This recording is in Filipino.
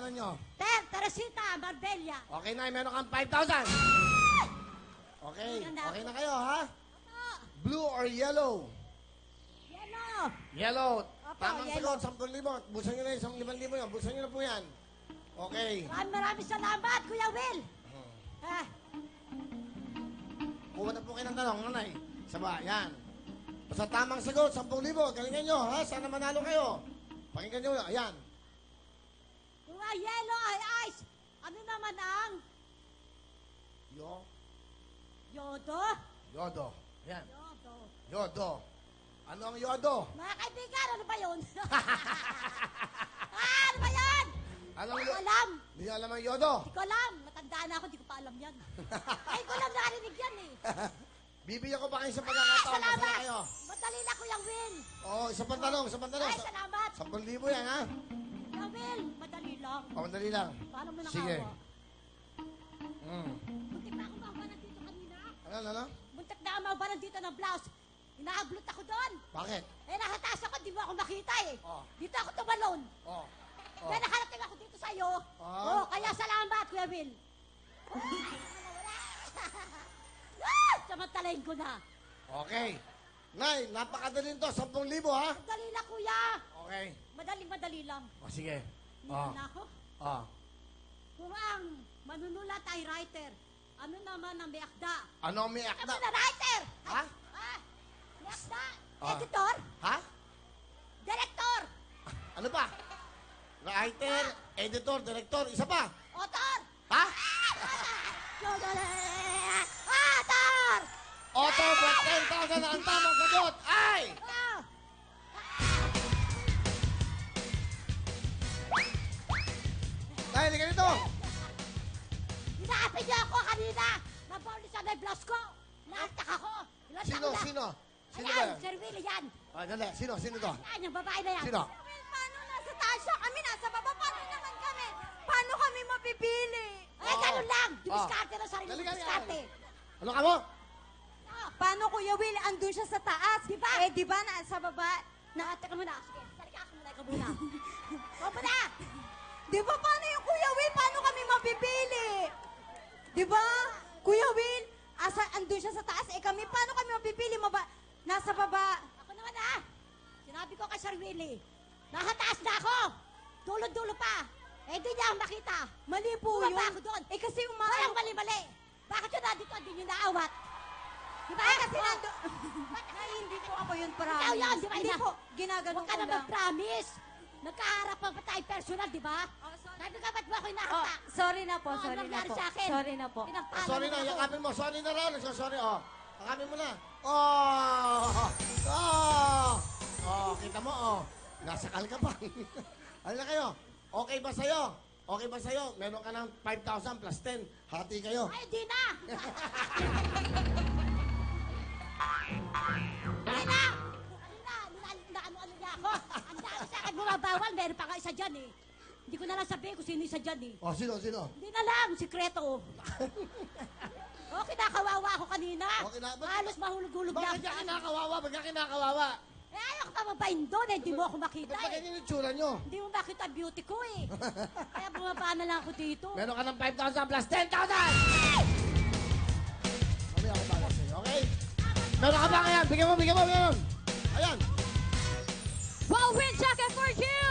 pangalan nyo? Teresita Marbella. Okay na, meron kang 5,000. Okay, okay na kayo, ha? Blue or yellow? Yellow. Yellow. Opo, Tamang yellow. sagot, 10,000. Busan nyo na yung 5,000 yun. Busan nyo na po yan. Okay. Maraming salamat, Kuya Will. Kuha na po kayo ng tanong, nanay. Saba, yan. Basta tamang sagot, 10,000. Galingan nyo, ha? Sana manalo kayo. Pakinggan nyo, ayan. Kung ang yellow ay ice, ano naman ang yodo? Yodo. Ayan. Yodo. Yodo. Ano ang yodo? Mga kaibigan, ano ba yun? Ano ba yan? Anong Hindi ko alam. Hindi nyo alam ang yodo? Hindi ko alam. Matanda na ako, hindi ko pa alam yan. Ay, ko lang narinig yan eh. Bibigyan ko pa kayo sa pagkakataon. Salamat. Masaya kayo. Madali na, Kuya Will. Oo, isa pang tanong, isa pang tanong. Ay, salamat. 10,000 yan, ha? Kuya Will, madali lang. O, madali lang. Paano mo Sige. nakawa? Mm. Muntik na ako mabanan dito kanina. Ano? Muntik na ako mabanan dito ng blouse. Inaablot ako doon. Bakit? Eh, nakataas ako, di mo ako makita eh. Oh. Dito ako tumalon. Oh. Kaya nakarating ako dito sa'yo. Ah. Kaya salamat, Kuya Will. Samantalain ko na. Okay. Nay, napakadaling to. 10,000, ha? Madali lang, Kuya. Okay. Madali lang. O, sige. Hindi na ako. Oh. Kung ang manunulat ay writer, ano naman ang may akda? Ano ang may Ano akda? na writer? Ha? May akda? Ah. Editor? Ha? Director? Ano pa? Writer, editor, director, isa pa? Author? Ha? Author! Auto, but 10,000 na ang tamang sagot. Ay! Ah! Nay, hindi ka nito. Hinahapin niyo ako kanina! Nabauli sa may blouse ko! Naatak ako! Ilan Sino? taon na? Sino? Sino Ayan, ba? Sir Willie yan! Ah, dali. Sino to? Ayan, yung babae na yan! Sino? Paano nasa taas siya? Kami nasa baba. Paano naman kami? Paano kami mapipili? Ay, ganun lang! Dibiskarte na sarili Dali mo, ka, dibiskarte! Ano ka mo? Paano, Kuya Will? Andun siya sa taas. Diba? Eh, di ba nasa baba? Naatak ka muna! Sige, salika ka muna, ikaw muna! Ikaw muna! Di ba paano yung Kuya Will? Paano kami mapipili? Di ba? Kuya Will, andun siya sa taas. Eh kami, paano kami mapipili? Nasa baba. Ako naman ah! Sinabi ko kay Sir Willie, nakataas na ako! Dulo-dulo pa! Eh, di niya ako makita! Mali po yun. Bumaba ako doon! Eh kasi Walang mali-mali! Bakit yun nandito, hindi niyo naawat? Diba? Eh kasi Ay, hindi po ako yun, promise. Ikaw yun, di ba? Hindi po, ginaganon Huwag ka ko na lang. mag-promise! Nagkaharap pa tayo personal, di ba? Sabi ka, ba't mo ako Oh, inahatak? sorry na po, Oh, sorry anong na nangyari po. sa akin? Sorry na po. Pinagpala Sorry mo na, ako. yakapin mo. Sorry na raw. Sorry, oh. Yakapin mo na. Oh, kita mo, oh. Nasakal ka pa. Ano na kayo? Okay ba sa'yo? Okay ba sa'yo? Meron ka ng 5,000 plus 10. Hati kayo. Ay, di na! Ay na! Ano niya ako? Ang dami sa akin bumabawal. Meron pa nga isa dyan eh. Hindi ko na lang sabihin kung sino isa dyan eh. Oh, sino? Hindi na lang, sikreto. Kinakawawa ako kanina. Okay na. Halos mahulog-hulog na Bakit ka kinakawawa? Bakit ka kinakawawa? Eh, ayaw ko pa mabahin doon eh. Hindi mo ako makita Ba't ba eh. ganyan yung tsura nyo? Hindi mo makita ang beauty ko eh. Kaya bumaba na lang ako dito. Meron ka ng 5,000 plus 10,000! Mamaya ako balas sa'yo, okay? Meron ka ba ngayon? Bigyan mo! Ayan! Wow, Will Jacket for you!